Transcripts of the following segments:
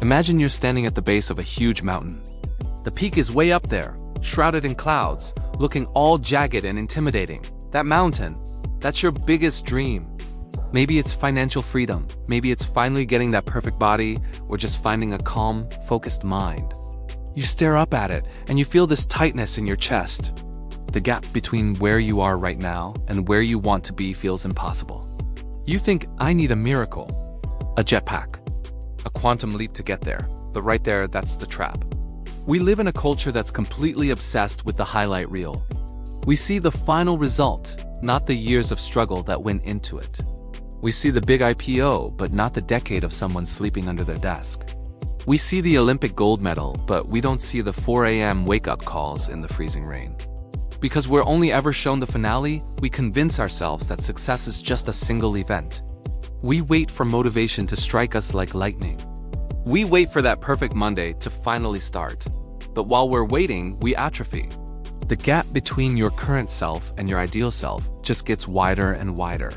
Imagine you're standing at the base of a huge mountain. The peak is way up there, shrouded in clouds, looking all jagged and intimidating. That mountain, that's your biggest dream. Maybe it's financial freedom, maybe it's finally getting that perfect body, or just finding a calm, focused mind. You stare up at it, and you feel this tightness in your chest. The gap between where you are right now and where you want to be feels impossible. You think, I need a miracle, a jetpack, a quantum leap to get there. But right there, that's the trap. We live in a culture that's completely obsessed with the highlight reel. We see the final result, not the years of struggle that went into it. We see the big IPO, but not the decade of someone sleeping under their desk. We see the Olympic gold medal, but we don't see the 4 a.m. wake-up calls in the freezing rain. Because we're only ever shown the finale, we convince ourselves that success is just a single event. We wait for motivation to strike us like lightning. We wait for that perfect Monday to finally start. But while we're waiting, we atrophy. The gap between your current self and your ideal self just gets wider and wider.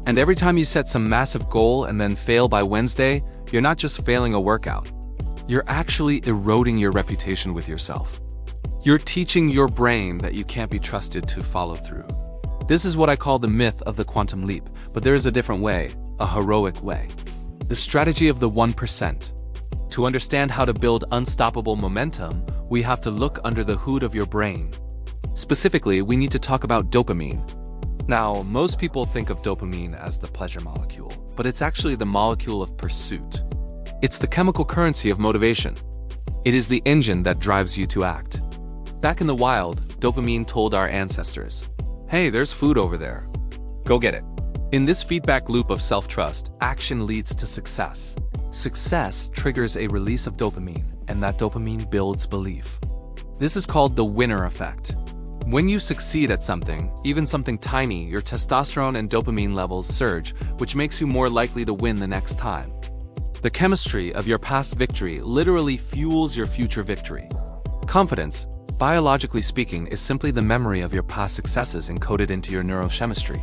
And every time you set some massive goal and then fail by Wednesday, you're not just failing a workout. You're actually eroding your reputation with yourself. You're teaching your brain that you can't be trusted to follow through. This is what I call the myth of the quantum leap, but there is a different way, a heroic way. The strategy of the 1%. To understand how to build unstoppable momentum, we have to look under the hood of your brain. Specifically, we need to talk about dopamine. Now, most people think of dopamine as the pleasure molecule, but it's actually the molecule of pursuit. It's the chemical currency of motivation. It is the engine that drives you to act. Back in the wild, dopamine told our ancestors, "Hey, there's food over there. Go get it." In this feedback loop of self-trust, action leads to success. Success triggers a release of dopamine, and that dopamine builds belief. This is called the winner effect. When you succeed at something, even something tiny, your testosterone and dopamine levels surge, which makes you more likely to win the next time. The chemistry of your past victory literally fuels your future victory. Confidence, biologically speaking, is simply the memory of your past successes encoded into your neurochemistry.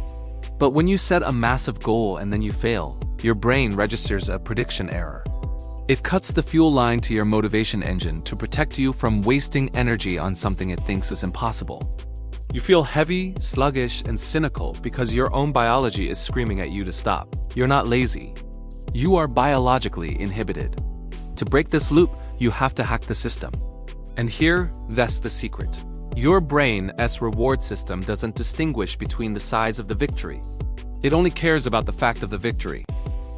But when you set a massive goal and then you fail, your brain registers a prediction error. It cuts the fuel line to your motivation engine to protect you from wasting energy on something it thinks is impossible. You feel heavy, sluggish, and cynical because your own biology is screaming at you to stop. You're not lazy. You are biologically inhibited. To break this loop, you have to hack the system. And that's the secret. Your brain's reward system doesn't distinguish between the size of the victory. It only cares about the fact of the victory.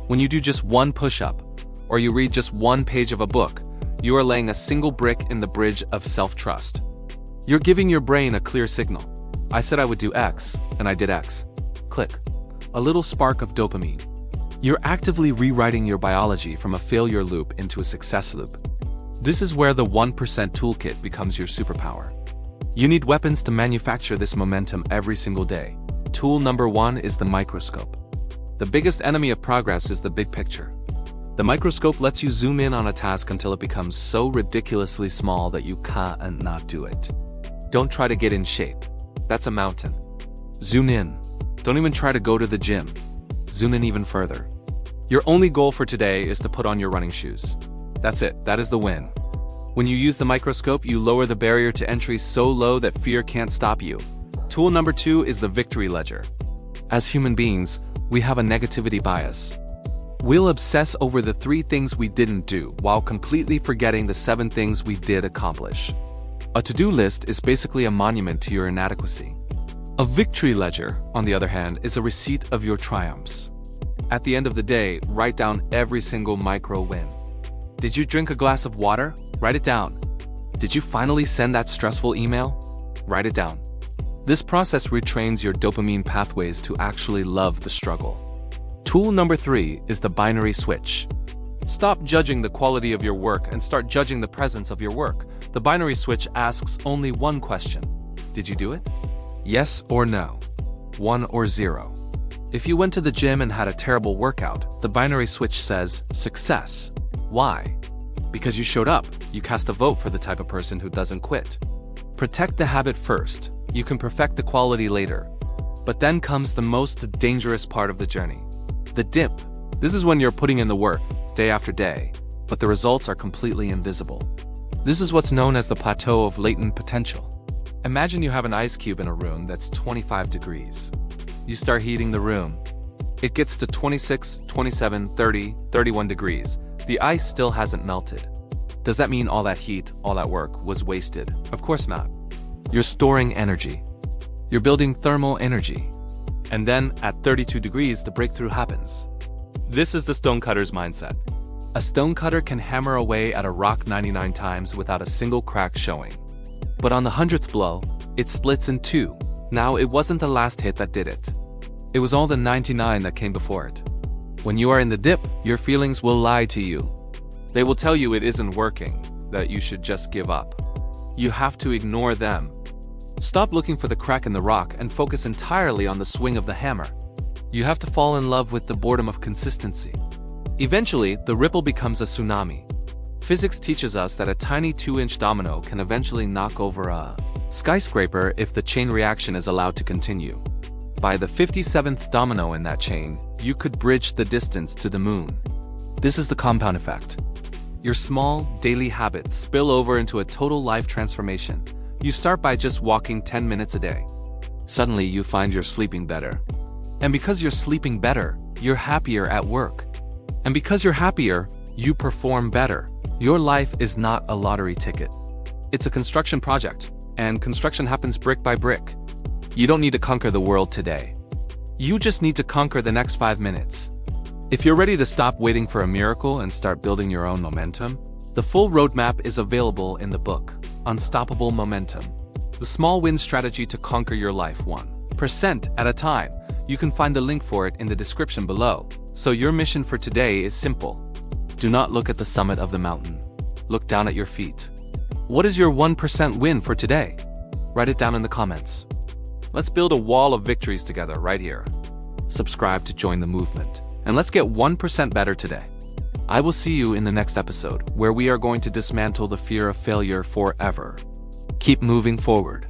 When you do just one push-up, or you read just one page of a book, you are laying a single brick in the bridge of self-trust. You're giving your brain a clear signal. I said I would do X, and I did X. Click. A little spark of dopamine. You're actively rewriting your biology from a failure loop into a success loop. This is where the 1% toolkit becomes your superpower. You need weapons to manufacture this momentum every single day. Tool number 1 is the microscope. The biggest enemy of progress is the big picture. The microscope lets you zoom in on a task until it becomes so ridiculously small that you can't not do it. Don't try to get in shape. That's a mountain. Zoom in. Don't even try to go to the gym. Zoom in even further. Your only goal for today is to put on your running shoes. That's it. That is the win. When you use the microscope, you lower the barrier to entry so low that fear can't stop you. Tool number 2 is the victory ledger. As human beings, we have a negativity bias. We'll obsess over the 3 things we didn't do while completely forgetting the 7 things we did accomplish. A to-do list is basically a monument to your inadequacy. A victory ledger, on the other hand, is a receipt of your triumphs. At the end of the day, write down every single micro win. Did you drink a glass of water? Write it down. Did you finally send that stressful email? Write it down. This process retrains your dopamine pathways to actually love the struggle. Tool number 3 is the binary switch. Stop judging the quality of your work and start judging the presence of your work. The binary switch asks only one question. Did you do it? Yes or no? 1 or 0. If you went to the gym and had a terrible workout, the binary switch says success. Why? Because you showed up. You cast a vote for the type of person who doesn't quit. Protect the habit first. You can perfect the quality later. But then comes the most dangerous part of the journey. The dip. This is when you're putting in the work, day after day, but the results are completely invisible. This is what's known as the plateau of latent potential. Imagine you have an ice cube in a room that's 25 degrees. You start heating the room. It gets to 26, 27, 30, 31 degrees. The ice still hasn't melted. Does that mean all that heat, all that work was wasted? Of course not. You're storing energy. You're building thermal energy. And then, at 32 degrees, the breakthrough happens. This is the stonecutter's mindset. A stonecutter can hammer away at a rock 99 times without a single crack showing. But on the 100th blow, it splits in two. Now, it wasn't the last hit that did it. It was all the 99 that came before it. When you are in the dip, your feelings will lie to you. They will tell you it isn't working, that you should just give up. You have to ignore them. Stop looking for the crack in the rock and focus entirely on the swing of the hammer. You have to fall in love with the boredom of consistency. Eventually, the ripple becomes a tsunami. Physics teaches us that a tiny 2-inch domino can eventually knock over a skyscraper if the chain reaction is allowed to continue. By the 57th domino in that chain, you could bridge the distance to the moon. This is the compound effect. Your small, daily habits spill over into a total life transformation. You start by just walking 10 minutes a day. Suddenly, you find you're sleeping better. And because you're sleeping better, you're happier at work. And because you're happier, you perform better. Your life is not a lottery ticket. It's a construction project, and construction happens brick by brick. You don't need to conquer the world today. You just need to conquer the next 5 minutes. If you're ready to stop waiting for a miracle and start building your own momentum, the full roadmap is available in the book, Unstoppable Momentum. The small win strategy to conquer your life 1% at a time. You can find the link for it in the description below. So your mission for today is simple. Do not look at the summit of the mountain. Look down at your feet. What is your 1% win for today? Write it down in the comments. Let's build a wall of victories together right here. Subscribe to join the movement. And let's get 1% better today. I will see you in the next episode, where we are going to dismantle the fear of failure forever. Keep moving forward.